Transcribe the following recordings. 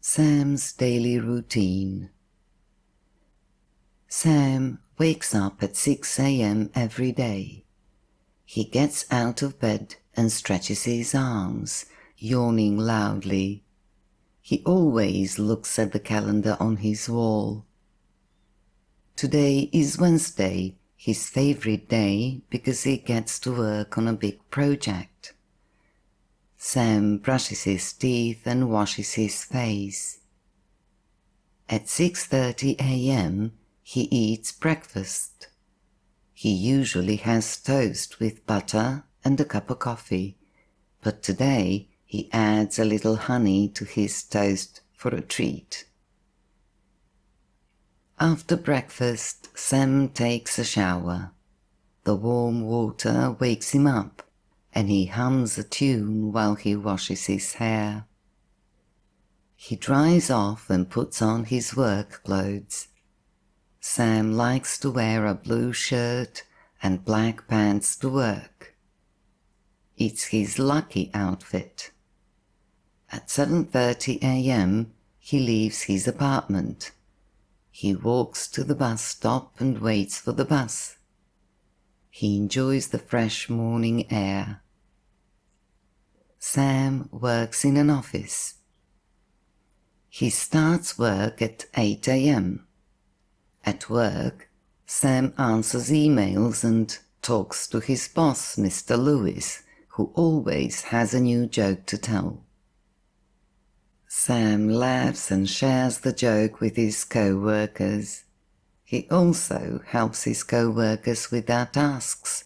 Sam's daily routine. Sam wakes up at 6 a.m. every day. He gets out of bed and stretches his arms, yawning loudly. He always looks at the calendar on his wall. Today is Wednesday, his favorite day because he gets to work on a big project. Sam brushes his teeth and washes his face. At 6:30 a.m., he eats breakfast. He usually has toast with butter and a cup of coffee, but today he adds a little honey to his toast for a treat. After breakfast, Sam takes a shower. The warm water wakes him up, and he hums a tune while he washes his hair. He dries off and puts on his work clothes. Sam likes to wear a blue shirt and black pants to work. It's his lucky outfit. At 7:30 a.m., he leaves his apartment. He walks to the bus stop and waits for the bus. He enjoys the fresh morning air. Sam works in an office. He starts work at 8 a.m. At work, Sam answers emails and talks to his boss, Mr. Lewis, who always has a new joke to tell. Sam laughs and shares the joke with his co-workers. He also helps his co-workers with their tasks,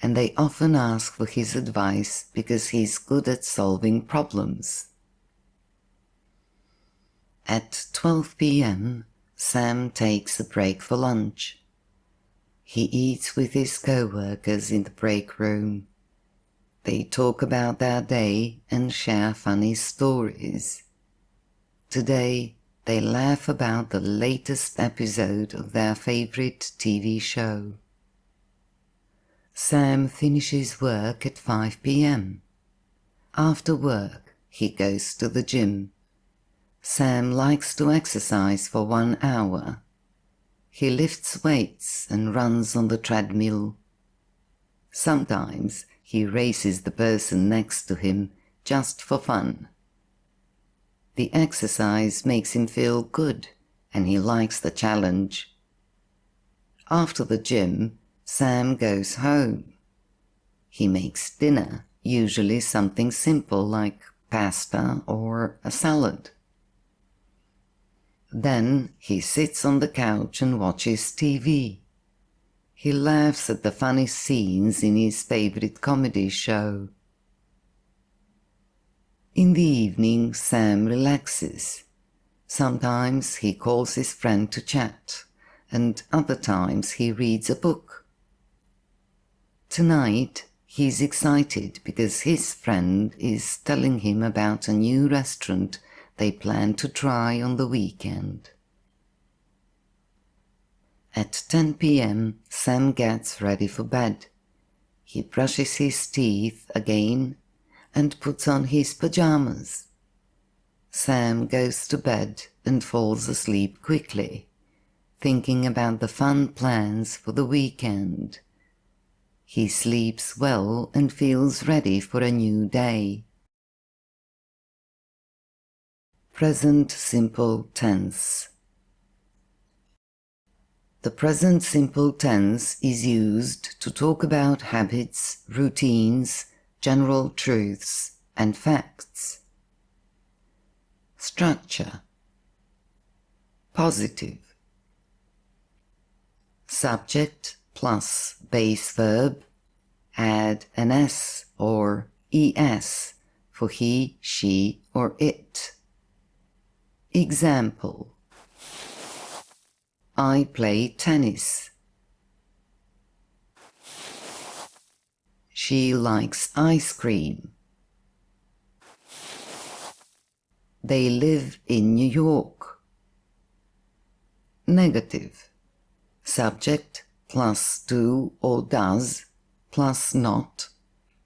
and they often ask for his advice because he's good at solving problems. At 12 p.m., Sam takes a break for lunch. He eats with his co-workers in the break room. They talk about their day and share funny stories. Today, they laugh about the latest episode of their favorite TV show. Sam finishes work at 5 p.m. After work, he goes to the gym. Sam likes to exercise for 1 hour. He lifts weights and runs on the treadmill. Sometimes he races the person next to him just for fun. The exercise makes him feel good, and he likes the challenge. After the gym, Sam goes home. He makes dinner, usually something simple like pasta or a salad. Then he sits on the couch and watches TV. He laughs at the funny scenes in his favorite comedy show. In the evening, Sam relaxes. Sometimes he calls his friend to chat, and other times he reads a book. Tonight, he's excited because his friend is telling him about a new restaurant they plan to try on the weekend. At 10 p.m., Sam gets ready for bed. He brushes his teeth again and puts on his pajamas. Sam goes to bed and falls asleep quickly, thinking about the fun plans for the weekend. He sleeps well and feels ready for a new day. Present simple tense. The present simple tense is used to talk about habits, routines, general truths, and facts. Structure. Positive. Subject plus base verb, add an s or es for he, she, or it. Example: I play tennis. She likes ice cream. They live in New York. Negative. Subject plus do or does plus not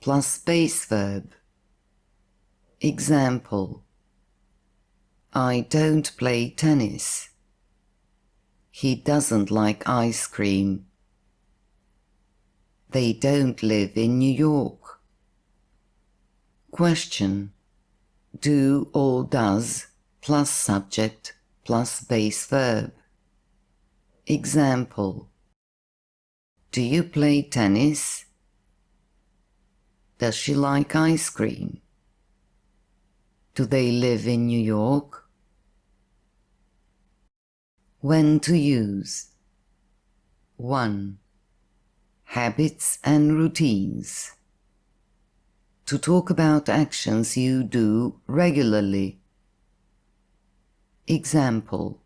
plus base verb. Example: I don't play tennis. He doesn't like ice cream. They don't live in New York. Question: do or does plus subject plus base verb. Example: do you play tennis? Does she like ice cream? Do they live in New York? When to use. 1. Habits and routines. To talk about actions you do regularly. Example: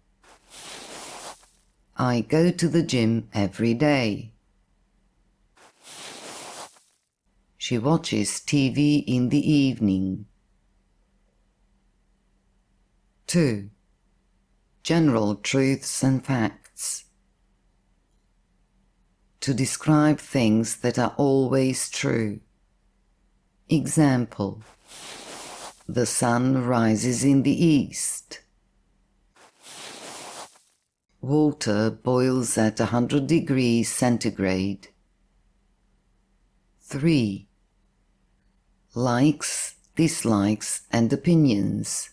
I go to the gym every day. She watches TV in the evening. 2. General truths and facts. To describe things that are always true. Example: the sun rises in the east. Water boils at 100 degrees centigrade. 3. Likes, dislikes and opinions.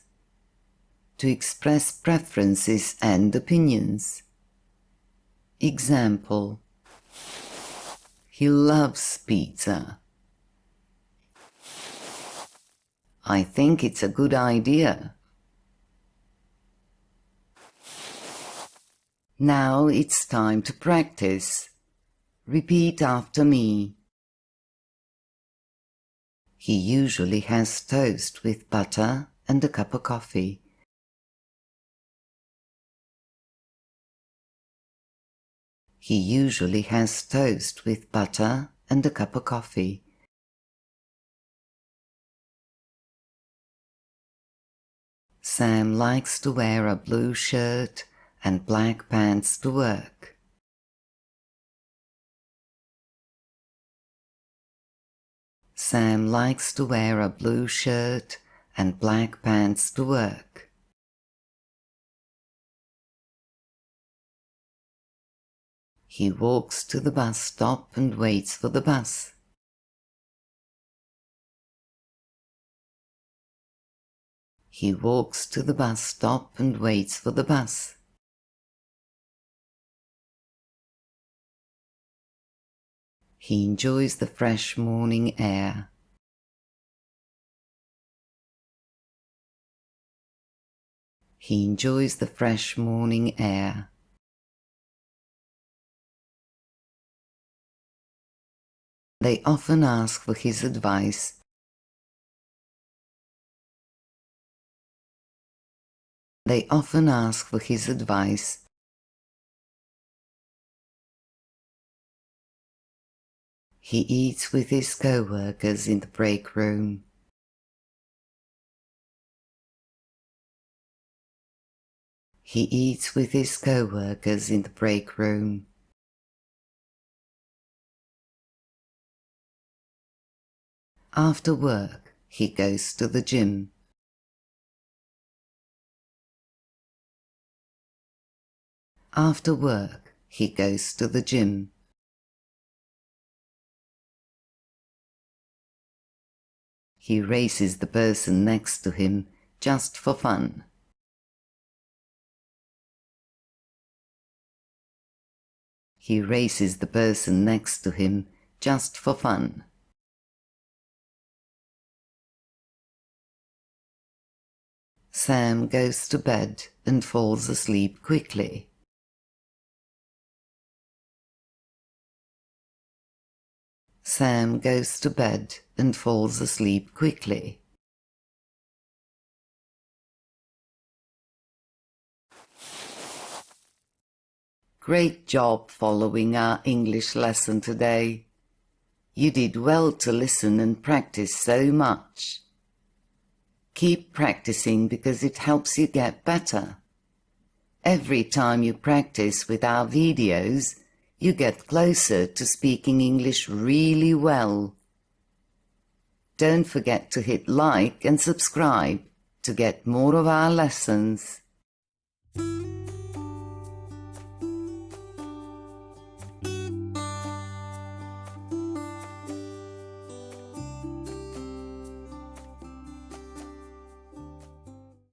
To express preferences and opinions. Example: he loves pizza. I think it's a good idea. Now it's time to practice. Repeat after me. He usually has toast with butter and a cup of coffee. He usually has toast with butter and a cup of coffee. Sam likes to wear a blue shirt and black pants to work. Sam likes to wear a blue shirt and black pants to work. He walks to the bus stop and waits for the bus. He walks to the bus stop and waits for the bus. He enjoys the fresh morning air. He enjoys the fresh morning air. They often ask for his advice. They often ask for his advice. He eats with his co-workers in the break room. He eats with his co-workers in the break room. After work, he goes to the gym. After work, he goes to the gym. He races the person next to him just for fun. He races the person next to him just for fun. Sam goes to bed and falls asleep quickly. Sam goes to bed and falls asleep quickly. Great job following our English lesson today. You did well to listen and practice so much. Keep practicing because it helps you get better. Every time you practice with our videos, you get closer to speaking English really well. Don't forget to hit like and subscribe. to get more of our lessons.